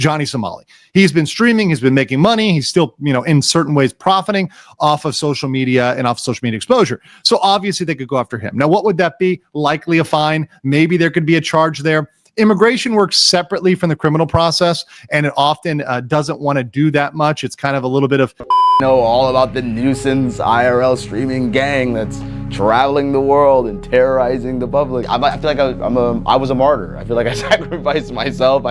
Johnny Somali. He's been streaming, he's been making money, he's still, in certain ways profiting off of social media and off social media exposure. So obviously they could go after him. Now, what would that be? Likely a fine. Maybe there could be a charge there. Immigration works separately from the criminal process, and it often doesn't want to do that much. It's kind of a little bit of know all about the nuisance IRL streaming gang that's traveling the world and terrorizing the public. I feel like I was a martyr. I feel like I sacrificed myself.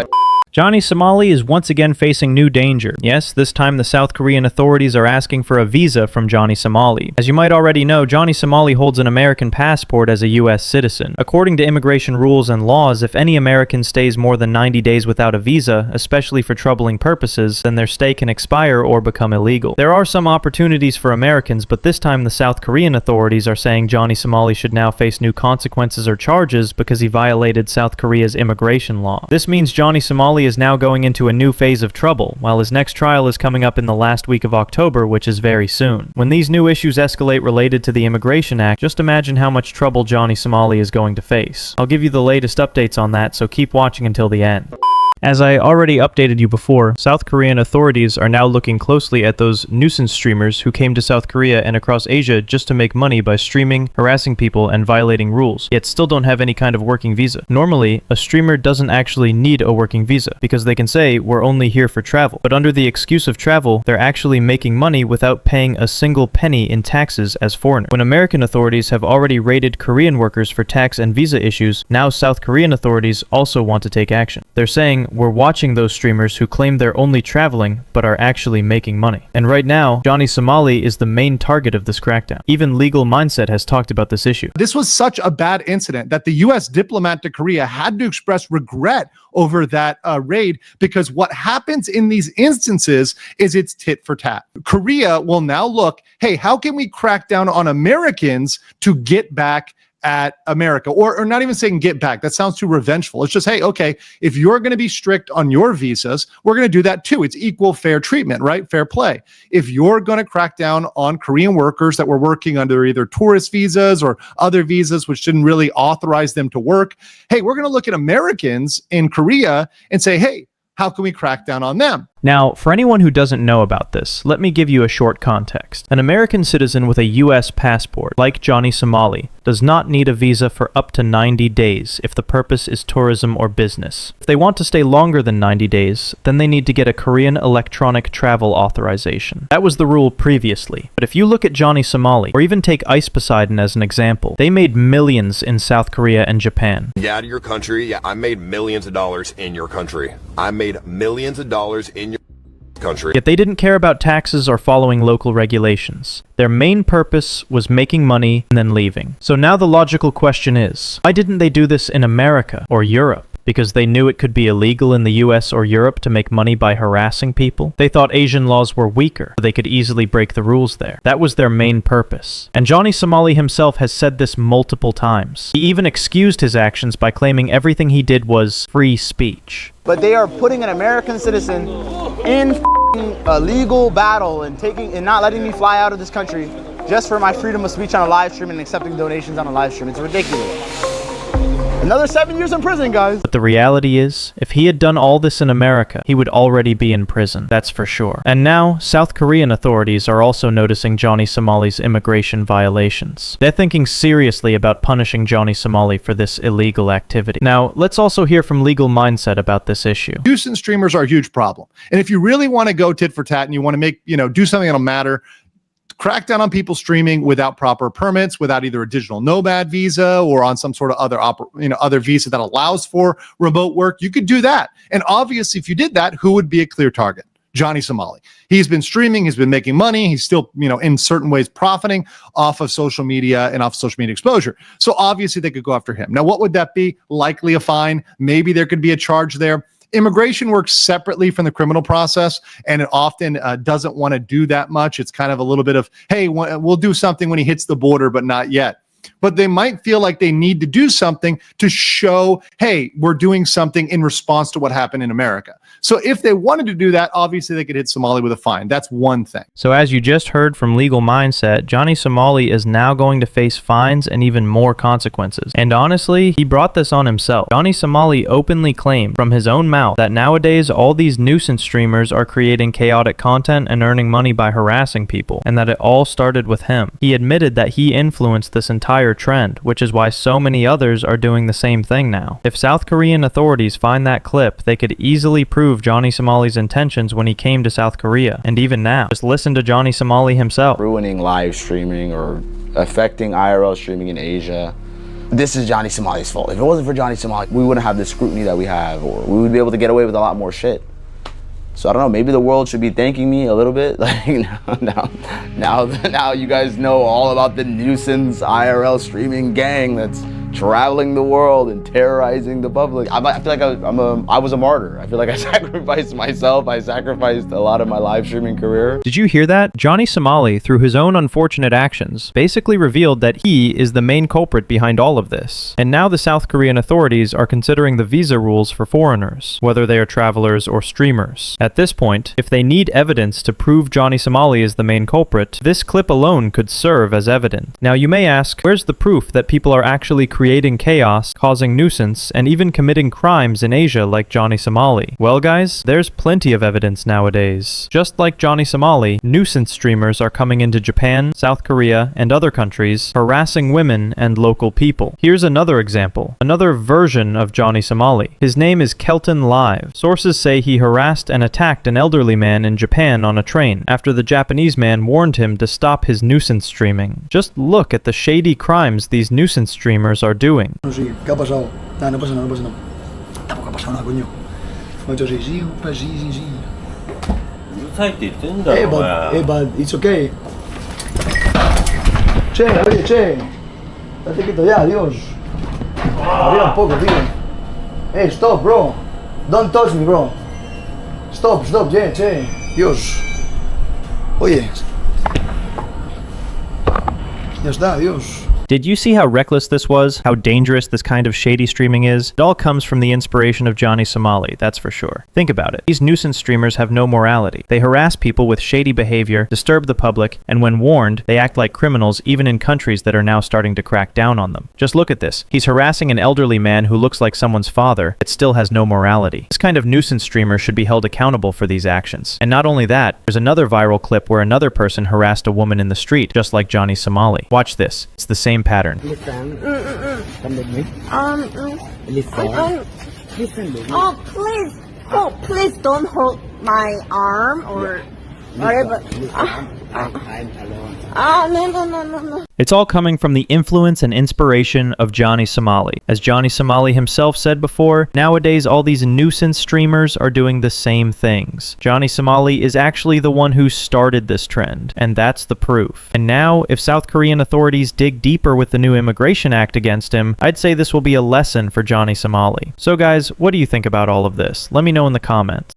Johnny Somali is once again facing new danger. Yes, this time the South Korean authorities are asking for a visa from Johnny Somali. As you might already know, Johnny Somali holds an American passport as a U.S. citizen. According to immigration rules and laws, if any American stays more than 90 days without a visa, especially for troubling purposes, then their stay can expire or become illegal. There are some opportunities for Americans, but this time the South Korean authorities are saying Johnny Somali should now face new consequences or charges because he violated South Korea's immigration law. This means Johnny Somali is now going into a new phase of trouble, while his next trial is coming up in the last week of October, which is very soon. When these new issues escalate related to the Immigration Act, just imagine how much trouble Johnny Somali is going to face. I'll give you the latest updates on that, so keep watching until the end. As I already updated you before, South Korean authorities are now looking closely at those nuisance streamers who came to South Korea and across Asia just to make money by streaming, harassing people, and violating rules, yet still don't have any kind of working visa. Normally, a streamer doesn't actually need a working visa, because they can say, we're only here for travel. But under the excuse of travel, they're actually making money without paying a single penny in taxes as foreigners. When American authorities have already raided Korean workers for tax and visa issues, now South Korean authorities also want to take action. They're saying, we're watching those streamers who claim they're only traveling but are actually making money. And right now, Johnny Somali is the main target of this crackdown. Even Legal Mindset has talked about this issue. This was such a bad incident that the U.S. diplomat to Korea had to express regret over that raid, because what happens in these instances is it's tit for tat. Korea will now look, hey, how can we crack down on Americans to get back at America, or not even saying get back. That sounds too revengeful. It's just, hey, okay, if you're going to be strict on your visas, we're going to do that too. It's equal fair treatment, right? Fair play. If you're going to crack down on Korean workers that were working under either tourist visas or other visas, which didn't really authorize them to work, hey, we're going to look at Americans in Korea and say, hey, how can we crack down on them? Now, for anyone who doesn't know about this, let me give you a short context. An American citizen with a U.S. passport, like Johnny Somali, does not need a visa for up to 90 days if the purpose is tourism or business. If they want to stay longer than 90 days, then they need to get a Korean electronic travel authorization. That was the rule previously. But if you look at Johnny Somali, or even take Ice Poseidon as an example, they made millions in South Korea and Japan. Get out of your country. Yeah, I made millions of dollars in your country. I made millions of dollars in your country. Yet they didn't care about taxes or following local regulations. Their main purpose was making money and then leaving. So now the logical question is, why didn't they do this in America or Europe? Because they knew it could be illegal in the US or Europe to make money by harassing people? They thought Asian laws were weaker, so they could easily break the rules there. That was their main purpose. And Johnny Somali himself has said this multiple times. He even excused his actions by claiming everything he did was free speech. But they are putting an American citizen in a legal battle and not letting me fly out of this country just for my freedom of speech on a live stream and accepting donations on a live stream. It's ridiculous. Another 7 years in prison, guys. But the reality is, if he had done all this in America, he would already be in prison. That's for sure. And now, South Korean authorities are also noticing Johnny Somali's immigration violations. They're thinking seriously about punishing Johnny Somali for this illegal activity. Now, let's also hear from Legal Mindset about this issue. Nuisance streamers are a huge problem. And if you really want to go tit for tat and you want to make, do something that'll matter, crack down on people streaming without proper permits, without either a digital nomad visa or on some sort of other visa that allows for remote work. You could do that. And obviously, if you did that, who would be a clear target? Johnny Somali. He's been streaming, he's been making money, he's still, in certain ways profiting off of social media and off social media exposure. So obviously they could go after him. Now, what would that be? Likely a fine. Maybe there could be a charge there. Immigration works separately from the criminal process, and it often doesn't want to do that much. It's kind of a little bit of, hey, we'll do something when he hits the border, but not yet. But they might feel like they need to do something to show, hey, we're doing something in response to what happened in America. So if they wanted to do that, obviously they could hit Somali with a fine. That's one thing. So as you just heard from Legal Mindset, Johnny Somali is now going to face fines and even more consequences. And honestly, he brought this on himself. Johnny Somali openly claimed from his own mouth that nowadays all these nuisance streamers are creating chaotic content and earning money by harassing people, and that it all started with him. He admitted that he influenced this entire trend, which is why so many others are doing the same thing now. If South Korean authorities find that clip, they could easily prove Johnny Somali's intentions when he came to South Korea, and even now. Just listen to Johnny Somali himself. Ruining live streaming or affecting IRL streaming in Asia. This is Johnny Somali's fault. If it wasn't for Johnny Somali, we wouldn't have the scrutiny that we have, or we would be able to get away with a lot more shit. So I don't know, maybe the world should be thanking me a little bit. Like now you guys know all about the nuisance IRL streaming gang that's traveling the world and terrorizing the public. I feel like I was a martyr. I feel like I sacrificed myself. I sacrificed a lot of my live streaming career. Did you hear that? Johnny Somali, through his own unfortunate actions, basically revealed that he is the main culprit behind all of this. And now the South Korean authorities are considering the visa rules for foreigners, whether they are travelers or streamers. At this point, if they need evidence to prove Johnny Somali is the main culprit, this clip alone could serve as evidence. Now you may ask, where's the proof that people are actually creating chaos, causing nuisance, and even committing crimes in Asia like Johnny Somali? Well guys, there's plenty of evidence nowadays. Just like Johnny Somali, nuisance streamers are coming into Japan, South Korea, and other countries, harassing women and local people. Here's another example, another version of Johnny Somali. His name is Kelton Live. Sources say he harassed and attacked an elderly man in Japan on a train after the Japanese man warned him to stop his nuisance streaming. Just look at the shady crimes these nuisance streamers are doing. Sí, ¿qué ha pasado? Nada, no pasa nada, no pasa nada. Tampoco ha pasado nada, coño. Me ha hecho así, sí, pues sí. But it's okay. Che, oye, che. Date quieto ya, Dios. Arriba un poco, tío. Hey, stop, bro. Don't touch me, bro. Stop, che. Dios. Oye. Ya está, Dios. Did you see how reckless this was? How dangerous this kind of shady streaming is? It all comes from the inspiration of Johnny Somali, that's for sure. Think about it. These nuisance streamers have no morality. They harass people with shady behavior, disturb the public, and when warned, they act like criminals even in countries that are now starting to crack down on them. Just look at this. He's harassing an elderly man who looks like someone's father, but still has no morality. This kind of nuisance streamer should be held accountable for these actions. And not only that, there's another viral clip where another person harassed a woman in the street, just like Johnny Somali. Watch this. It's the same pattern. Listen. Come with me. Listen. Oh, please don't hold my arm or whatever. I'm alone. No. It's all coming from the influence and inspiration of Johnny Somali. As Johnny Somali himself said before, nowadays all these nuisance streamers are doing the same things. Johnny Somali is actually the one who started this trend, and that's the proof. And now, if South Korean authorities dig deeper with the new Immigration Act against him, I'd say this will be a lesson for Johnny Somali. So guys, what do you think about all of this? Let me know in the comments.